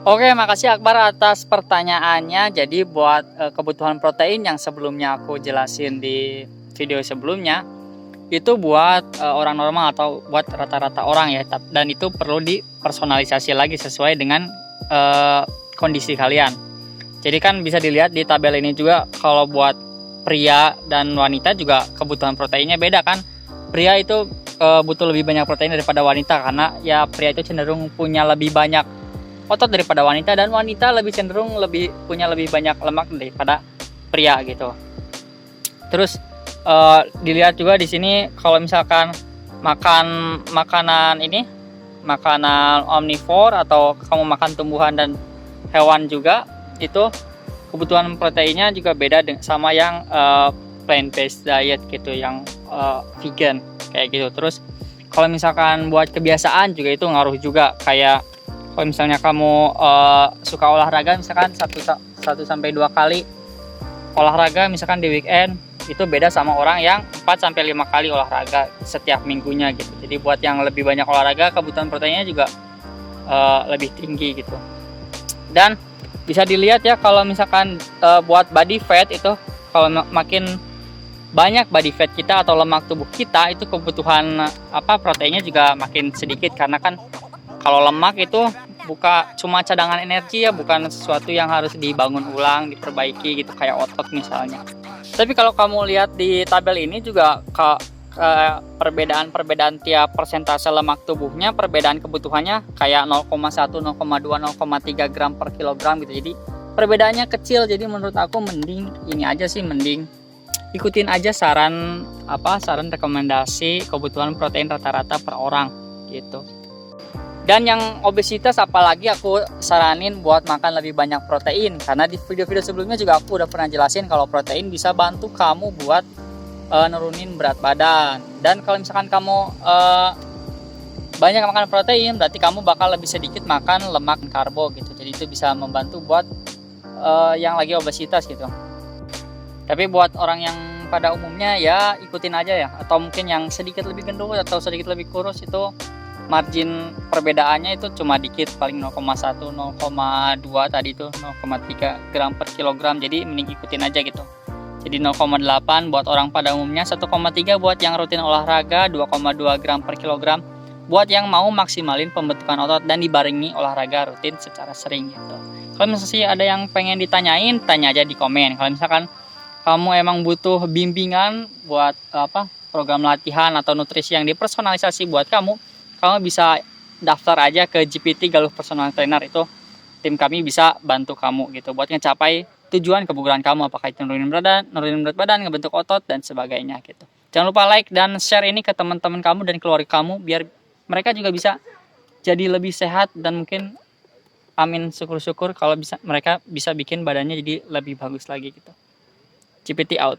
Oke, makasih Akbar atas pertanyaannya. Jadi buat kebutuhan protein yang sebelumnya aku jelasin di video sebelumnya, itu buat orang normal atau buat rata-rata orang ya. Dan itu perlu dipersonalisasi lagi sesuai dengan kondisi kalian. Jadi kan bisa dilihat di tabel ini juga kalau buat pria dan wanita juga kebutuhan proteinnya beda kan. Pria itu butuh lebih banyak protein daripada wanita karena ya pria itu cenderung punya lebih banyak otot daripada wanita, dan wanita lebih cenderung punya lebih banyak lemak daripada pria gitu. Terus dilihat juga di sini kalau misalkan makan makanan omnivore atau kamu makan tumbuhan dan hewan juga, itu kebutuhan proteinnya juga beda sama yang plant based diet gitu, yang vegan kayak gitu. Terus kalau misalkan buat kebiasaan juga itu ngaruh juga, kayak kalau misalnya kamu suka olahraga misalkan 1 sampai 2 kali olahraga misalkan di weekend, itu beda sama orang yang 4 sampai 5 kali olahraga setiap minggunya gitu. Jadi buat yang lebih banyak olahraga kebutuhan proteinnya juga lebih tinggi gitu. Dan bisa dilihat ya kalau misalkan buat body fat itu, kalau makin banyak body fat kita atau lemak tubuh kita, itu kebutuhan proteinnya juga makin sedikit, karena kan kalau lemak itu cuma cadangan energi ya, bukan sesuatu yang harus dibangun ulang, diperbaiki gitu kayak otot misalnya. Tapi kalau kamu lihat di tabel ini juga perbedaan tiap persentase lemak tubuhnya, perbedaan kebutuhannya kayak 0,1, 0,2, 0,3 gram per kilogram gitu. Jadi perbedaannya kecil. Jadi menurut aku mending ikutin aja saran rekomendasi kebutuhan protein rata-rata per orang gitu. Dan yang obesitas apalagi aku saranin buat makan lebih banyak protein, karena di video-video sebelumnya juga aku udah pernah jelasin kalau protein bisa bantu kamu buat nurunin berat badan. Dan kalau misalkan kamu banyak makan protein, berarti kamu bakal lebih sedikit makan lemak dan karbo gitu. Jadi itu bisa membantu buat yang lagi obesitas gitu. Tapi buat orang yang pada umumnya ya ikutin aja ya, atau mungkin yang sedikit lebih gendut atau sedikit lebih kurus, itu margin perbedaannya itu cuma dikit, paling 0,1, 0,2 tadi itu 0,3 gram per kilogram. Jadi mending ikutin aja gitu. Jadi 0,8 buat orang pada umumnya, 1,3 buat yang rutin olahraga, 2,2 gram per kilogram buat yang mau maksimalin pembentukan otot dan dibarengi olahraga rutin secara sering gitu. Kalau misalnya ada yang pengen ditanyain, tanya aja di komen. Kalau misalkan kamu emang butuh bimbingan buat program latihan atau nutrisi yang dipersonalisasi buat kamu bisa daftar aja ke GPT Galuh Personal Trainer. Itu tim kami bisa bantu kamu gitu buat ngecapai tujuan kebugaran kamu, apakah itu nurunin berat badan, ngebentuk otot dan sebagainya gitu. Jangan lupa like dan share ini ke teman-teman kamu dan keluarga kamu biar mereka juga bisa jadi lebih sehat, dan mungkin amin syukur-syukur kalau mereka bisa bikin badannya jadi lebih bagus lagi gitu. GPT out.